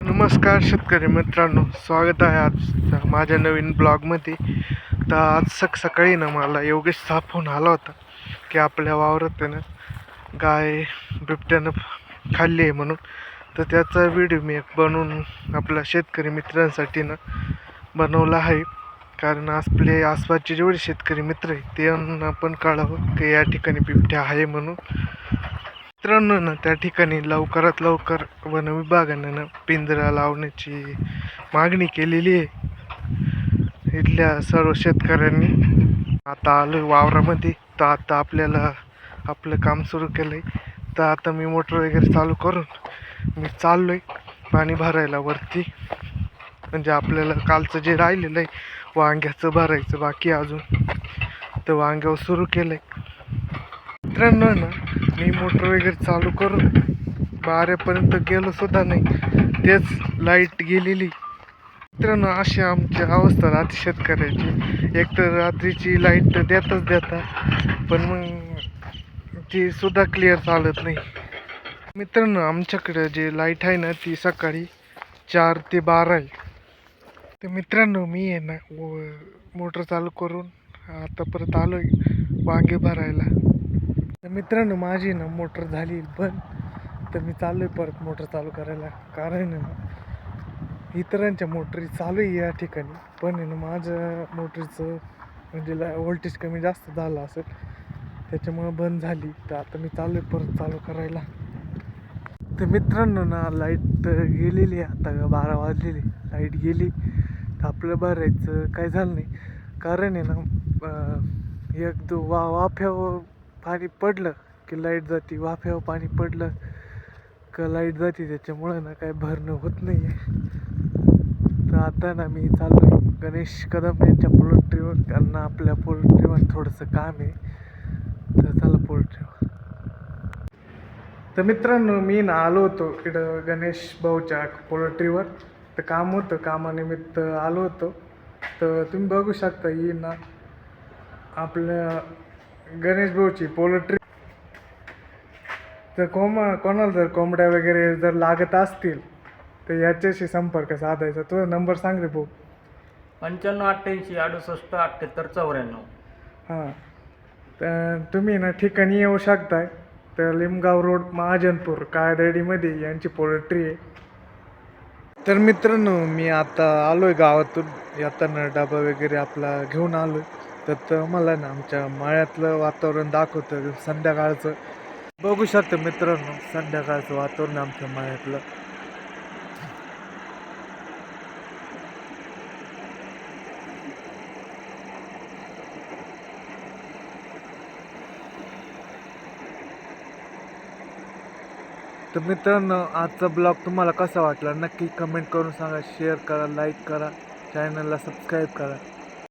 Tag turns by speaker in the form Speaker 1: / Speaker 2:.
Speaker 1: नमस्कार शेतकरी मित्रांनो, स्वागत आहे आज माझ्या नवीन ब्लॉगमध्ये. तर आज सकाळी ना मला योगेशचा फोन आला होता की आपल्या वावरात आहे ना गाय बिबट्यानं खाल्ली आहे म्हणून. तर त्याचा व्हिडिओ मी एक बनवून आपल्या शेतकरी मित्रांसाठी ना बनवला आहे. कारण आपले आसपासचे जेवढे शेतकरी मित्र आहे त्यांना पण कळावं की या ठिकाणी बिबट्या आहे म्हणून. मित्रांनो ना त्या ठिकाणी लवकरात लवकर वन विभागानं ना पिंजरा लावण्याची मागणी केलेली आहे इथल्या सर्व शेतकऱ्यांनी. आता आलो वावरामध्ये. तर आता आपल्याला आपलं काम सुरू केलं आहे. तर आता मी मोटर वगैरे चालू करून मी चाललो आहे पाणी भरायला वरती. म्हणजे आपल्याला कालचं जे राहिलेलं आहे वांग्याचं भरायचं बाकी अजून, तर वांग्यावर सुरू केलं आहे. मित्रांनो ना मी मोटर वगैरे चालू करून बाऱ्यापर्यंत गेलो सुद्धा नाही, तेच लाईट गेलेली. मित्रांनो अशी आमची अवस्था राहते शेतकऱ्याची. एक तर रात्रीची लाईट देताच देता, पण मग ती सुद्धा क्लिअर चालत नाही. मित्रांनो आमच्याकडे जे लाईट आहे ना ती सकाळी 4 ते 12 आहे. तर मित्रांनो मी आहे ना मोटर चालू करून आता परत आलो आहे वांगे भरायला. तर मित्रांनो माझी ना मोटर झाली बंद. तर मी चाललो आहे परत मोटर चालू करायला. कारण इतरांच्या मोटरी चालू आहे या ठिकाणी, पण आहे ना माझं मोटरीचं म्हणजे व्होल्टेज कमी जास्त झालं असेल त्याच्यामुळं बंद झाली. तर आता मी चाललो आहे परत चालू करायला. तर मित्रांनो ना लाईट गेलेली आहे, आता 12 वाजलेली लाईट गेली. तर आपलं भरायचं काय झालं नाही. कारण आहे ना एक दो वाफ्यावर पाणी पडलं की लाईट जाते, वाफ्यावर पाणी पडलं का लाईट जाते. त्याच्यामुळं ना काय भरणं होत नाही आहे. तर आता ना मी चाललो आहे गणेश कदम यांच्या पोल्ट्रीवर, कारण आपल्या पोल्ट्रीवर थोडंसं काम आहे. तर चला पोल्ट्रीवर. तर मित्रांनो मी ना आलो होतो इकडं गणेश भाऊच्या पोल्ट्रीवर. तर काम होतं, कामानिमित्त आलो होतो. तर तुम्ही बघू शकता ही ना आपल्या गणेश भाऊची पोल्ट्री. तर कोणाला जर कोंबड्या वगैरे जर लागत असतील तर याच्याशी संपर्क साधायचा. तुझा नंबर सांग रे भाऊ.
Speaker 2: 95 88 68 78 94.
Speaker 1: हां, तर तुम्ही ना ठिकाणी येऊ शकताय. तर लिमगाव रोड महाजनपूर कायदेडीमध्ये यांची पोल्ट्री आहे. तर मित्रांनो मी आता आलो आहे गावातून. येताना डबा वगैरे आपला घेऊन आलो आहे. तर मला ना आमच्या माळ्यातलं वातावरण दाखवतं संध्याकाळचं. बघू शकता मित्रांनो संध्याकाळचं वातावरण आमच्या माळ्यातलं. तर मित्रांनो आजचा ब्लॉग तुम्हाला कसा वाटला नक्की कमेंट करून सांगा. शेअर करा, लाईक करा, चॅनलला सबस्क्राईब करा.